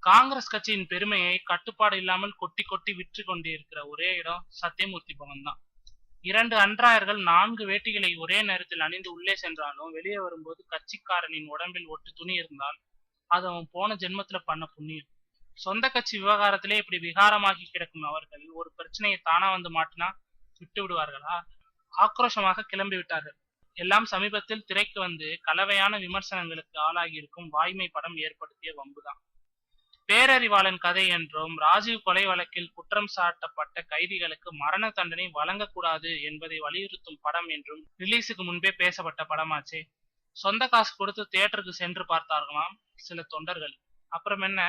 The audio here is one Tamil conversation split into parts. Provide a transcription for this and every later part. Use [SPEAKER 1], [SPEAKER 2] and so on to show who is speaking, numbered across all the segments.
[SPEAKER 1] காங்கிரஸ் கட்சியின் பெருமையை கட்டுப்பாடு இல்லாமல் கொட்டி கொட்டி விற்று கொண்டிருக்கிற ஒரே இடம் சத்தியமூர்த்தி பவன் தான். 2 அன்றாயர்கள் 4 வேட்டிகளை ஒரே நேரத்தில் அணிந்து உள்ளே சென்றாலும் வெளியே வரும்போது கட்சிக்காரனின் உடம்பில் ஒட்டு துணி இருந்தால் அது அவன் போன ஜென்மத்துல பண்ண புண்ணியம். சொந்த கட்சி விவகாரத்திலே இப்படி விகாரமாகி கிடக்கும் அவர்கள் ஒரு பிரச்சனையை தானா வந்து மாட்டினா விட்டு விடுவார்களா? ஆக்ரோஷமாக கிளம்பி விட்டார்கள். எல்லாம் சமீபத்தில் திரைக்கு வந்து கலவையான விமர்சனங்களுக்கு ஆளாகி இருக்கும் வாய்மை படம் ஏற்படுத்திய வம்புதான். பேரறிவாளன் கதை என்றும் ராஜீவ் கொலை வழக்கில் குற்றம் சாட்டப்பட்ட கைதிகளுக்கு மரண தண்டனை வழங்கக்கூடாது என்பதை வலியுறுத்தும் படம் என்றும் ரிலீஸுக்கு முன்பே பேசப்பட்ட படமாச்சே. சொந்த காசு கொடுத்து தியேட்டருக்கு சென்று பார்த்தார்களாம் சில தொண்டர்கள். அப்புறம் என்ன,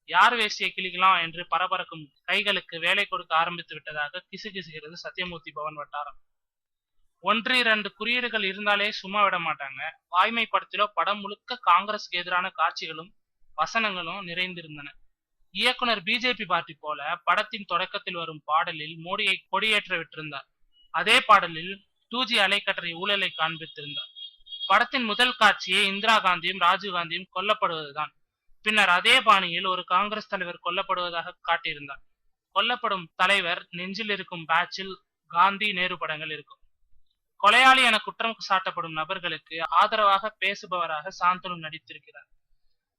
[SPEAKER 1] யார் வேஷ்டியை கிழிக்கலாம் என்று பரபரக்கும் கைகளுக்கு வேலை கொடுக்க ஆரம்பித்து விட்டதாக கிசுகிசுகிறது சத்தியமூர்த்தி பவன் வட்டாரம். 1-2 குறியீடுகள் இருந்தாலே சும்மா விட மாட்டாங்க. வாய்மை படத்திலோ படம் முழுக்க காங்கிரஸ்க்கு எதிரான காட்சிகளும் வசனங்களும் நிறைந்திருந்தன. இயக்குனர் பிஜேபி பார்ட்டி போல படத்தின் தொடக்கத்தில் வரும் பாடலில் மோடியை கொடியேற்ற விட்டிருந்தார். அதே பாடலில் 2G அலைக்கற்றை ஊழலை காண்பித்திருந்தார். படத்தின் முதல் காட்சியே இந்திரா காந்தியும் ராஜீவ் காந்தியும் கொல்லப்படுவதுதான். பின்னர் அதே பாணியில் ஒரு காங்கிரஸ் தலைவர் கொல்லப்படுவதாக காட்டியிருந்தார். கொல்லப்படும் தலைவர் நெஞ்சில் இருக்கும் பேட்சில் காந்தி நேரு படங்கள் இருக்கும். கொலையாளி என குற்றம் சாட்டப்படும் நபர்களுக்கு ஆதரவாக பேசுபவராக சாந்தனு நடித்திருக்கிறார்.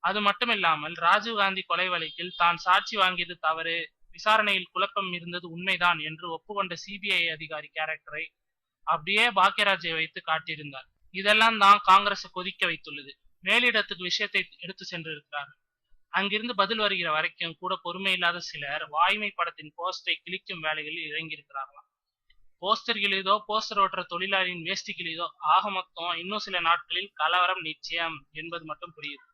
[SPEAKER 1] அது மட்டுமில்லாமல் ராஜீவ் காந்தி கொலை வழக்கில் தான் சாட்சி வாங்கியது தவறு, விசாரணையில் குழப்பம் இருந்தது உண்மைதான் என்று ஒப்புக்கொண்ட சிபிஐ அதிகாரி கேரக்டரை அப்படியே பாக்யராஜை வைத்து காட்டியிருந்தார். இதெல்லாம் தான் காங்கிரஸ் கொதிக்க வைத்துள்ளது. மேலிடத்துக்கு விஷயத்தை எடுத்து சென்றிருக்கிறார்கள். அங்கிருந்து பதில் வருகிற வரைக்கும் கூட பொறுமை இல்லாத சிலர் வாய்மை படத்தின் போஸ்டரை கிழிக்கும் வேலைகளில் இறங்கியிருக்கிறார்களாம். போஸ்டர் கிழிதோ போஸ்டர் ஓட்டுற தொழிலாளியின் வேஷ்டி கிழிதோ ஆக மொத்தம் இன்னும் சில நாட்களில் கலவரம் நிச்சயம் என்பது மட்டும் புரியுது.